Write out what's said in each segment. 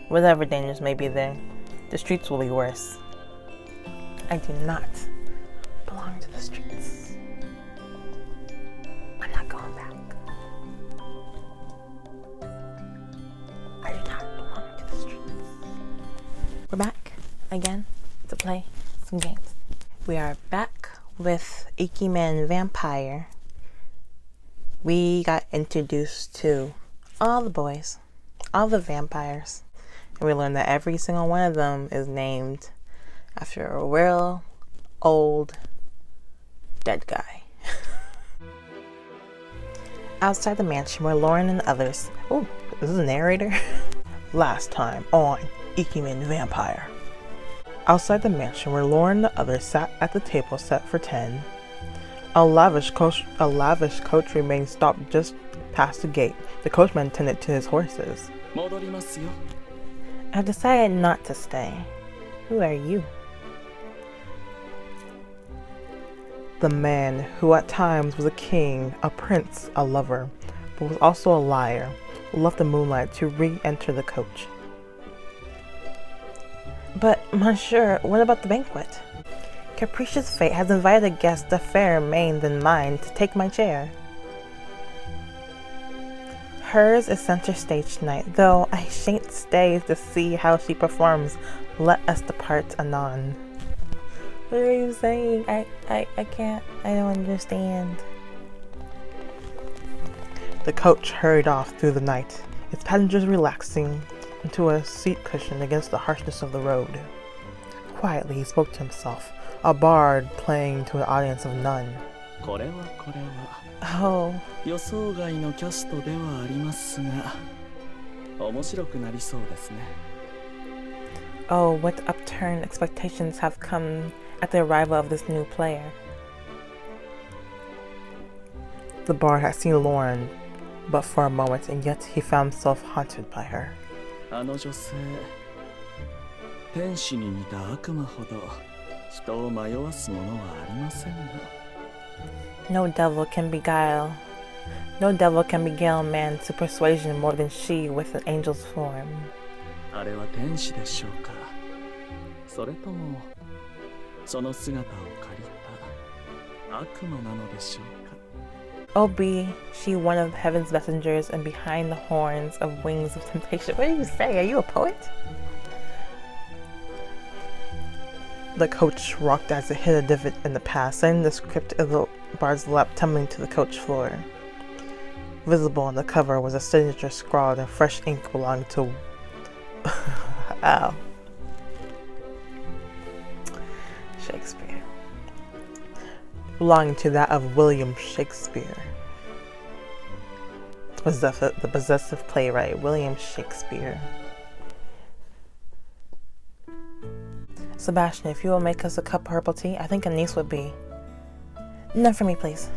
Whatever dangers may be there, the streets will be worse. I do not belong to the streets. I'm not going back. I do not belong to the streets. We're back again to play some games. We are back with Ikemen Vampire. We got introduced to all the boys, all the vampires, and we learned that every single one of them is named after a real old dead guy. Outside the mansion where Lauren and others, oh, this is a narrator. Last time on Ikemen Vampire. Outside the mansion where Lauren and the others sat at the table set for 10, a lavish coach remained stopped just past the gate. The coachman tended to his horses. I've decided not to stay. Who are you? The man who at times was a king, a prince, a lover, but was also a liar, left the moonlight to re-enter the coach. But, monsieur, what about the banquet? Capricious fate has invited a guest of fairer mien than mine to take my chair. Hers is center stage tonight, though I shan't stay to see how she performs. Let us depart anon. What are you saying? I can't. I don't understand. The coach hurried off through the night, its passengers relaxing into a seat cushion against the harshness of the road. Quietly he spoke to himself, a bard playing to an audience of none. Oh. Oh, what upturned expectations have come at the arrival of this new player. The bard had seen Lauren but for a moment, and yet he found himself haunted by her. No devil can beguile man to persuasion more than she with an angel's form. Oh, be she one of heaven's messengers and behind the horns of wings of temptation. What do you say? Are you a poet? The coach rocked as it hit a divot in the path, sending the script of the bard's lap tumbling to the coach floor. Visible on the cover was a signature scrawled in fresh ink belonging to... Ow. Shakespeare. Belonging to that of William Shakespeare. The possessive playwright, William Shakespeare. Sebastian, if you will make us a cup of herbal tea, I think a niece would be. None for me, please.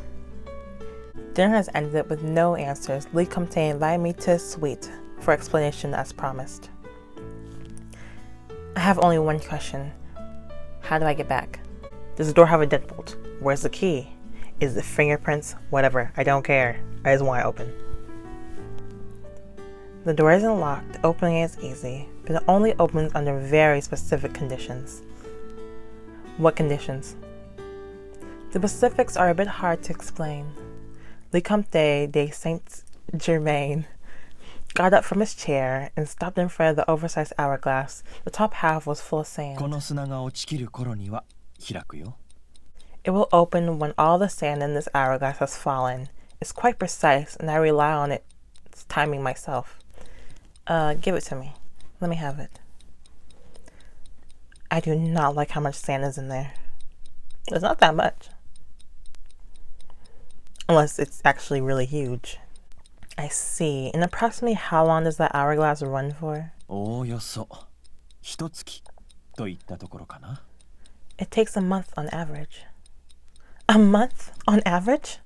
Dinner has ended with no answers. Lee Comte invited me to his suite for explanation as promised. I have only one question. How do I get back? Does the door have a deadbolt? Where's the key? Is it fingerprints? Whatever. I don't care. I just want it open. The door isn't locked. Opening it is easy, but it only opens under very specific conditions. What conditions? The specifics are a bit hard to explain. Le Comte de Saint-Germain got up from his chair and stopped in front of the oversized hourglass. The top half was full of sand. It will open when all the sand in this hourglass has fallen. It's quite precise, and I rely on its timing myself. Give it to me. Let me have it. I do not like how much sand is in there. It's not that much. Unless it's actually really huge. I see. And approximately how long does that hourglass run for? It takes a month on average. A month on average?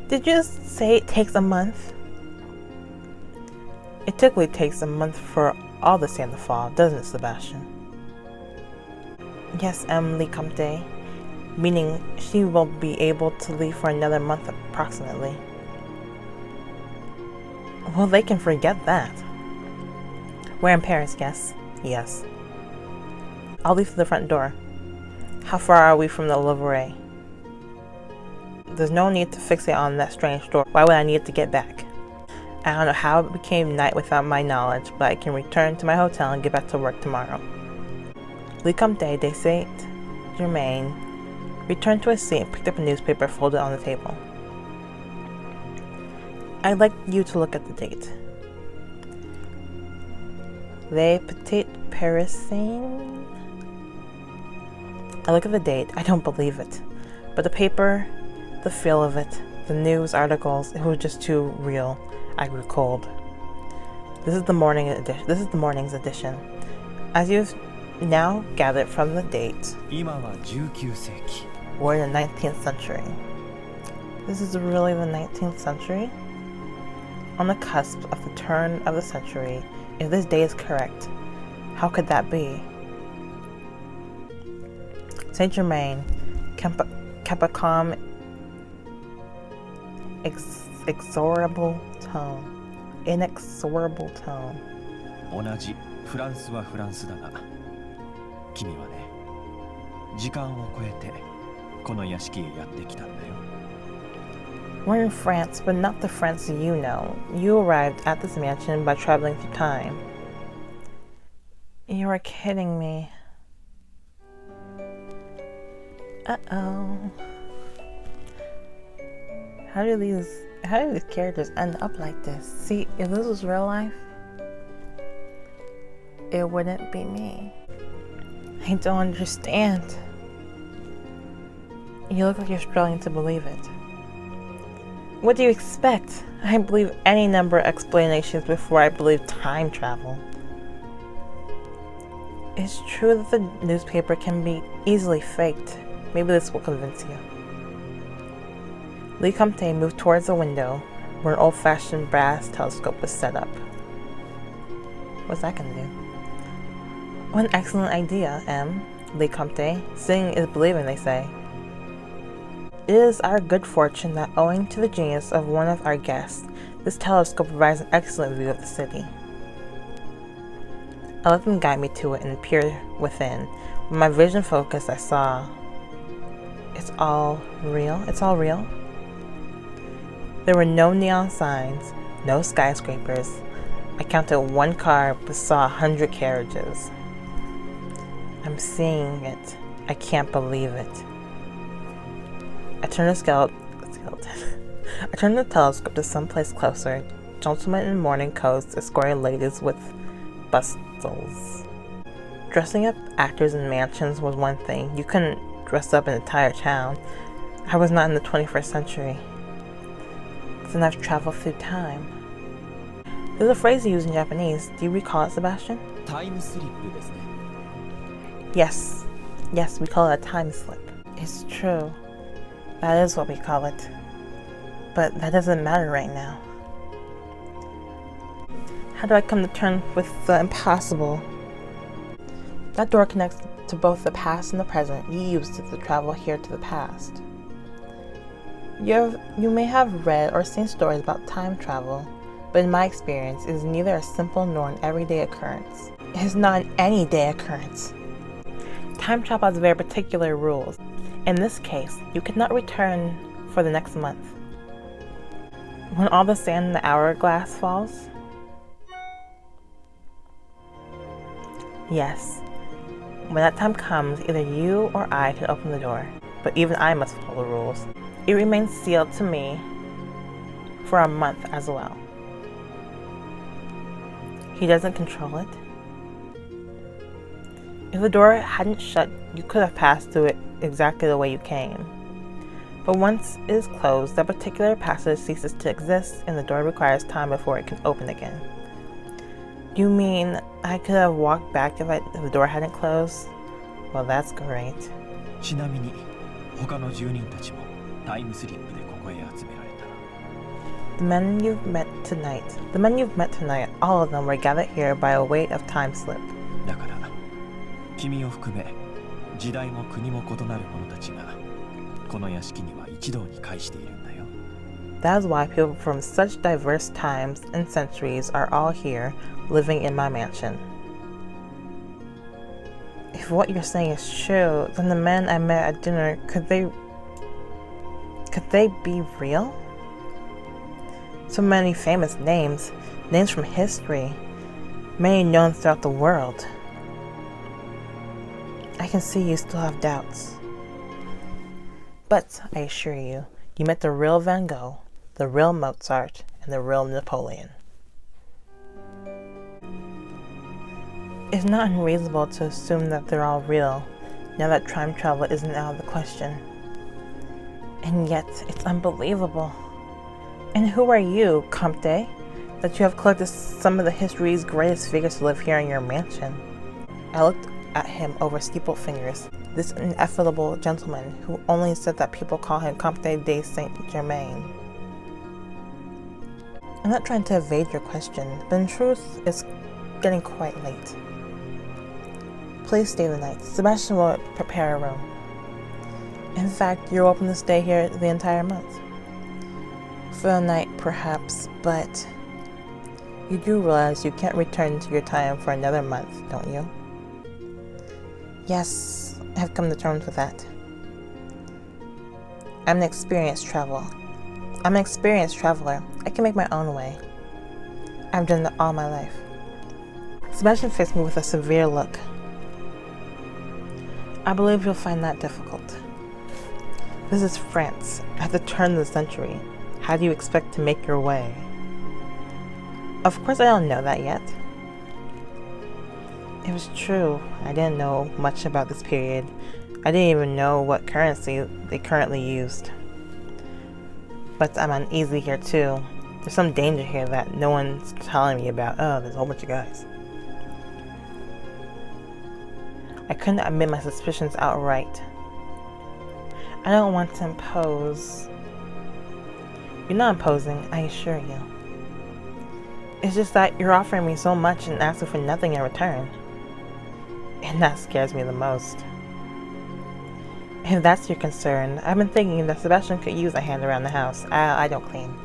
Did you just say it takes a month? It typically takes a month for all the sand to fall, doesn't it, Sebastian? Yes, Le Comte. Meaning she will be able to leave for another month approximately. Well, they can forget that. We're in Paris, yes? Yes. I'll leave through the front door. How far are we from the Louvre? There's no need to fixate on that strange door. Why would I need to get back? I don't know how it became night without my knowledge, but I can return to my hotel and get back to work tomorrow. Le Comte de Saint-Germain returned to his seat and picked up a newspaper folded on the table. I'd like you to look at the date. Les Petites Parisiennes? I look at the date. I don't believe it. But the paper, the feel of it, the news articles, it was just too real. I grew cold. This is the morning's edition. As you've now gathered from the date, we're in the 19th century. This is really the 19th century? On the cusp of the turn of the century, if this date is correct, how could that be? Saint Germain kept a calm, inexorable tone. 同じフランスはフランスだが、君はね、時間を超えてこの屋敷へやってきたんだよ。We're in France, but not the France you know. You arrived at this mansion by traveling through time. You are kidding me. Uh-oh. How do these characters end up like this? See, if this was real life, it wouldn't be me. I don't understand. You look like you're struggling to believe it. What do you expect? I believe any number of explanations before I believe time travel. It's true that the newspaper can be easily faked. Maybe this will convince you. Le Comte moved towards the window where an old-fashioned brass telescope was set up. What's that gonna do? What an excellent idea, M. Le Comte. Seeing is believing, they say. It is our good fortune that, owing to the genius of one of our guests, this telescope provides an excellent view of the city. I let them guide me to it and peer within. When my vision focused, I saw... It's all real? It's all real? There were no neon signs, no skyscrapers. I counted one car but saw 100 carriages. I'm seeing it. I can't believe it. I turned the telescope to someplace closer. Gentlemen in morning coats escorting ladies with bustles. Dressing up actors in mansions was one thing. You couldn't dress up an entire town. I was not in the 21st century. Then I've traveled through time. There's a phrase used in Japanese. Do you recall it, Sebastian? Time slip ですね。Yes, we call it a time slip. It's true. That is what we call it. But that doesn't matter right now. How do I come to terms with the impossible? That door connects to both the past and the present. You used it to travel here to the past. You may have read or seen stories about time travel, but in my experience, it is neither a simple nor an everyday occurrence. It is not an any-day occurrence. Time travel has very particular rules. In this case, you cannot return for the next month. When all the sand in the hourglass falls? Yes. When that time comes, either you or I can open the door, but even I must follow the rules. It remains sealed to me for a month as well. He doesn't control it. If the door hadn't shut, you could have passed through it exactly the way you came. But once it is closed, that particular passage ceases to exist and the door requires time before it can open again. You mean I could have walked back if the door hadn't closed? Well, that's great. ちなみに他の住人たちもタイムスリップでここへ集められた。The men you've met tonight, all of them were gathered here by a weight of time slip. だから君を含め時代も国も異なる者たちがこの屋敷には一堂に会しているんだよ。That is why people from such diverse times and centuries are all here, living in my mansion. If what you're saying is true, then the men I met at dinner, could they be real? So many famous names from history, many known throughout the world. I can see you still have doubts. But I assure you, you met the real Van Gogh, the real Mozart, and the real Napoleon. It's not unreasonable to assume that they're all real, now that time travel isn't out of the question. And yet, it's unbelievable. And who are you, Comte, that you have collected some of the history's greatest figures to live here in your mansion? I looked at him over steepled fingers, this ineffable gentleman who only said that people call him Comte de Saint-Germain. I'm not trying to evade your question, but in truth, it's getting quite late. Please stay the night. Sebastian will prepare a room. In fact, you're welcome to stay here the entire month. For the night, perhaps, but you do realize you can't return to your time for another month, don't you? Yes, I have come to terms with that. I'm an experienced traveler. I can make my own way. I've done that all my life. Sebastian faced me with a severe look. I believe you'll find that difficult. This is France, at the turn of the century. How do you expect to make your way? Of course I don't know that yet. It was true, I didn't know much about this period. I didn't even know what currency they currently used. But I'm uneasy here too. There's some danger here that no one's telling me about. Oh, there's a whole bunch of guys. I couldn't admit my suspicions outright. I don't want to impose. You're not imposing, I assure you. It's just that you're offering me so much and asking for nothing in return. And that scares me the most. If that's your concern, I've been thinking that Sebastian could use a hand around the house. I don't clean.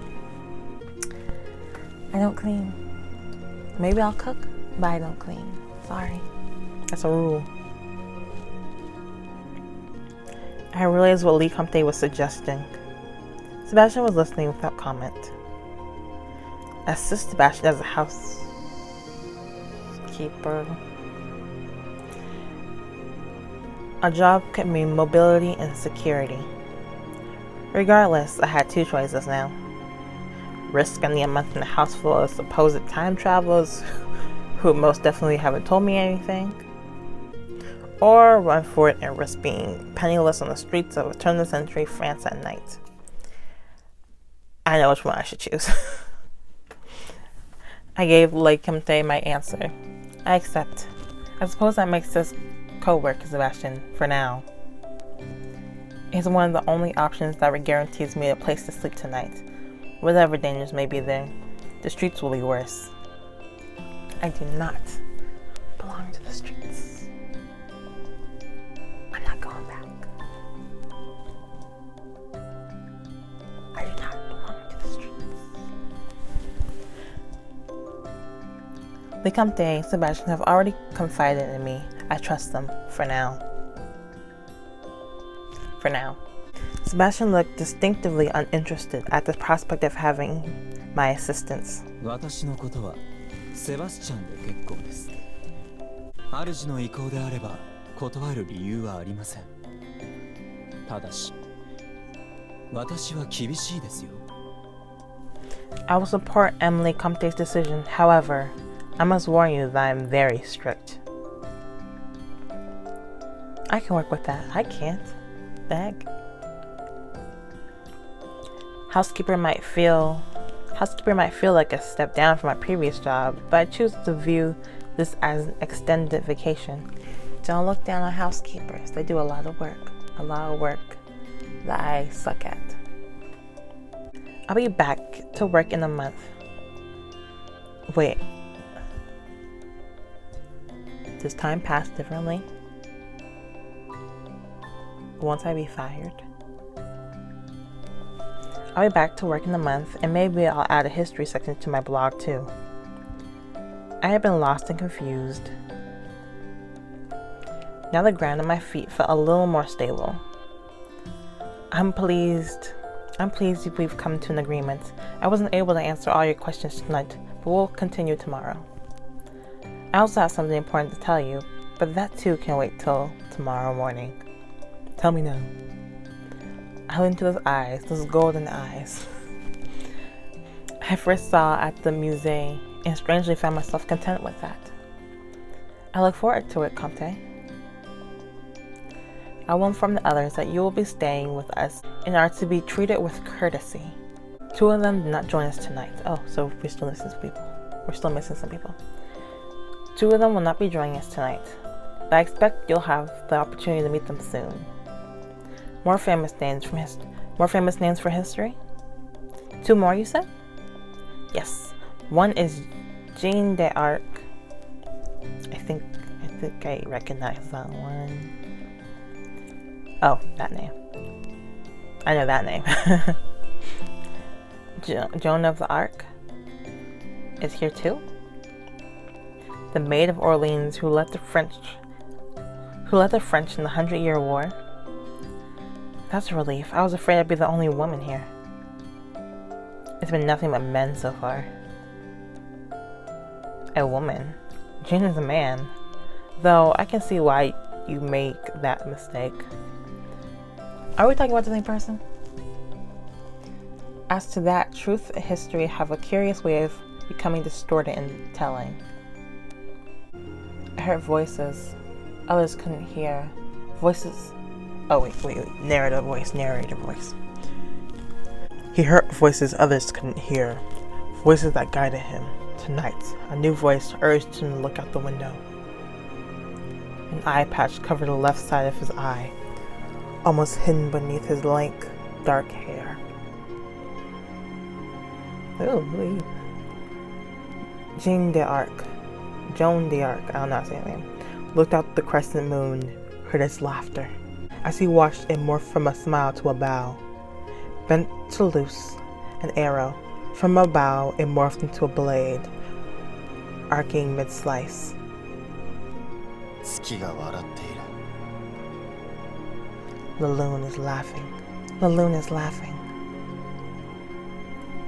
Maybe I'll cook, but I don't clean. Sorry. That's a rule. I realized what Lee Comte was suggesting. Sebastian was listening without comment. Assist Sebastian as a housekeeper. A job can mean mobility and security. Regardless, I had two choices now. Risk spending a month in a house full of supposed time travelers who most definitely haven't told me anything, or run for it and risk being penniless on the streets of a turn-of-the-century France at night. I know which one I should choose. I gave Le Comte my answer. I accept. I suppose that makes us co-work, Sebastian, for now. It's one of the only options that guarantees me a place to sleep tonight. Whatever dangers may be there, the streets will be worse. I do not belong to the streets. I'm not going back. I do not belong to the streets. Le Comte and Sebastian have already confided in me. I trust them, for now. Sebastian looked distinctively uninterested at the prospect of having my assistance. 私のことはセバスチャンで結構です。主の意向であれば断る理由はありません。ただし、私は厳しいですよ。I will support Emily Comte's decision. However, I must warn you that I am very strict. I can work with that. I can't. The heck? Housekeeper might feel like a step down from my previous job, but I choose to view this as an extended vacation. Don't look down on housekeepers. They do a lot of work that I suck at. I'll be back to work in a month. Wait. Does time pass differently? Won't I be fired? I'll be back to work in a month, and maybe I'll add a history section to my blog too. I had been lost and confused. Now the ground at my feet felt a little more stable. I'm pleased we've come to an agreement. I wasn't able to answer all your questions tonight, but we'll continue tomorrow. I also have something important to tell you, but that too can wait till tomorrow morning. Tell me now. I looked into those eyes, those golden eyes I first saw at the musée, and strangely found myself content with that. I look forward to it, Comte. I will inform the others that you will be staying with us and are to be treated with courtesy. 2 of them did not join us tonight. Oh, so we're still missing some people. We're still missing some people. 2 of them will not be joining us tonight, but I expect you'll have the opportunity to meet them soon. More famous names for history? 2 more, you said? Yes. One is Jeanne d'Arc. I think I recognize that one. Oh, that name. I know that name. Joan of Arc is here too. The Maid of Orleans who led the French in the 100-Year War. That's a relief. I was afraid I'd be the only woman here. It's been nothing but men so far. A woman? Jean is a man. Though I can see why you make that mistake. Are we talking about the same person? As to that, truth and history have a curious way of becoming distorted in telling. I heard voices others couldn't hear. Voices. Oh, wait. Narrator voice. He heard voices others couldn't hear. Voices that guided him. Tonight, a new voice urged him to look out the window. An eye patch covered the left side of his eye, almost hidden beneath his lank, dark hair. Oh, wait. Joan d'Arc, I don't know how to say her name, looked out the crescent moon, heard its laughter, as he watched it morph from a smile to a bow. Bent to loose an arrow, from a bow it morphed into a blade, arcing mid-slice. The loon is laughing.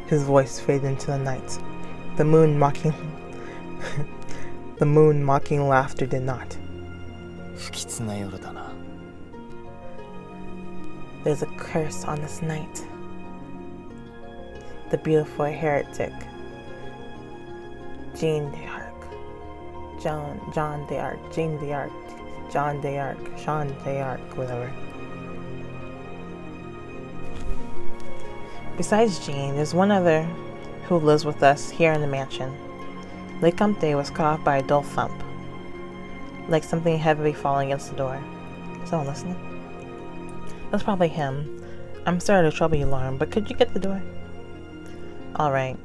His voice faded into the night. The moon mocking laughter did not. There's a curse on this night. The beautiful heretic, Jean d'Arc, whatever. Besides Jean, there's one other who lives with us here in the mansion. Le Comte was caught off by a dull thump, like something heavy falling against the door. Someone listening? That's probably him. I'm sorry to trouble you, Lauren, but could you get the door? Alright.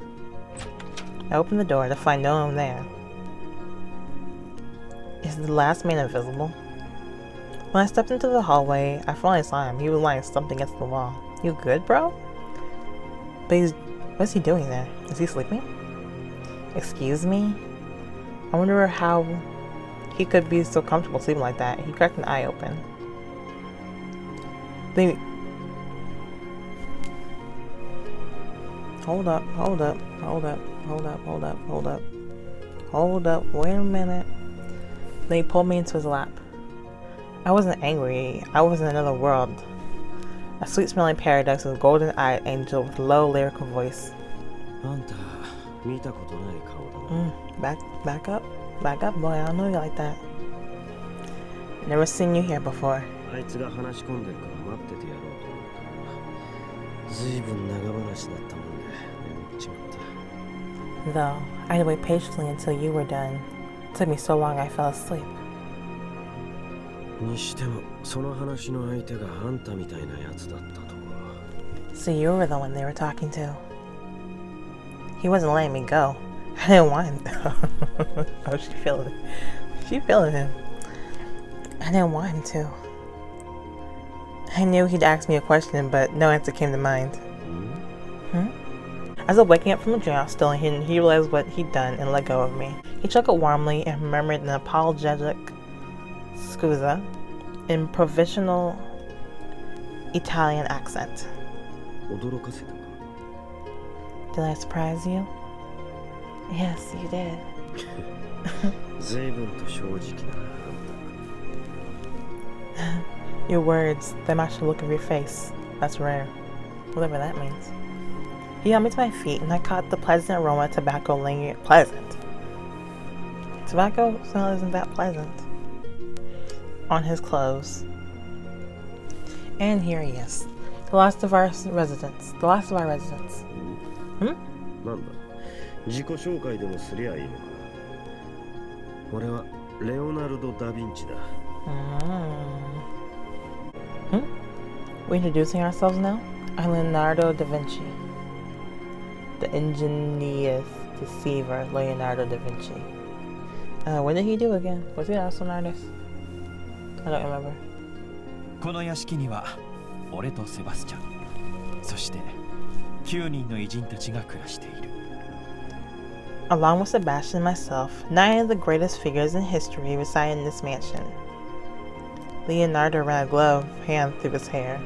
I opened the door to find no one there. Is the last man invisible? When I stepped into the hallway, I finally saw him. He was lying slumped against the wall. You good, bro? But what's he doing there? Is he sleeping? Excuse me? I wonder how he could be so comfortable sleeping like that. He cracked an eye open. Hold up, wait a minute. Then he pulled me into his lap. I wasn't angry, I was in another world. A sweet-smelling paradise with a golden-eyed angel with low lyrical voice. Back up, boy, I don't know you like that. Never seen you here before. Though, I had to wait patiently until you were done. It took me so long I fell asleep. So you were the one they were talking to. He wasn't letting me go. I didn't want him to. Oh, she feeling him. I didn't want him to. I knew he'd ask me a question, but no answer came to mind. As of waking up from a dream I was still in, he realized what he'd done and let go of me. He chuckled warmly and murmured an apologetic scusa in provisional Italian accent. Did I surprise you? Yes, you did. Your words, they match the look of your face. That's rare. Whatever that means. He helped me to my feet and I caught the pleasant aroma of tobacco lingering. Pleasant? Tobacco smell isn't that pleasant. On his clothes. And here he is. The last of our residents. The last of our residents. Hmm? なんだ自己紹介でもすりゃいいのか俺はレオナルド・ダ・ヴィンチだ We're introducing ourselves now? I'm Leonardo da Vinci. The ingenious deceiver Leonardo da Vinci. What did he do again? Was he also an artist? I don't remember. この屋敷には俺とセバスチャン、そして9人の偉人たちが暮らしている。Along with Sebastian and myself, 9 of the greatest figures in history reside in this mansion. Leonardo ran a glove hand through his hair.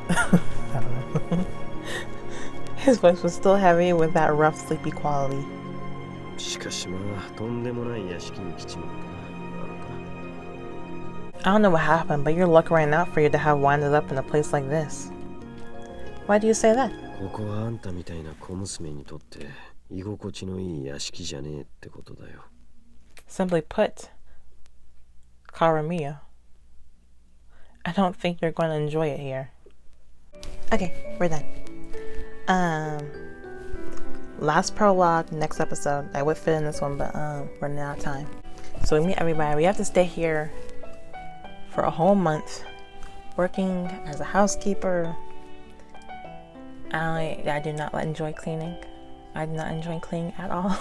I don't know. His voice was still heavy with that rough, sleepy quality. しかしまあとんでもない屋敷に来ちまったな。 I don't know what happened, but your luck ran out for you to have winded up in a place like this. Why do you say that? ここはあんたみたいな小娘にとって居心地のいい屋敷じゃねえってことだよ。 Simply put, Karamia, I don't think you're going to enjoy it here. Okay, we're done. Last prologue, next episode. I would fit in this one, but we're running out of time. So we meet everybody. We have to stay here for a whole month, working as a housekeeper. I do not enjoy cleaning. I do not enjoy cleaning at all.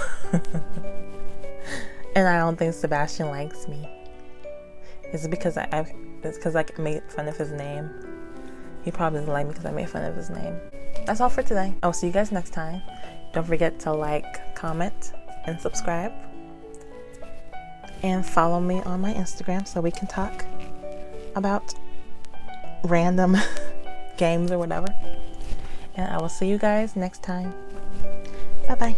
And I don't think Sebastian likes me. Is it because it's because I made fun of his name? He probably doesn't like me because I made fun of his name. That's all for today. I'll see you guys next time. Don't forget to like, comment, and subscribe. And follow me on my Instagram so we can talk about random games or whatever. And I will see you guys next time. Bye bye.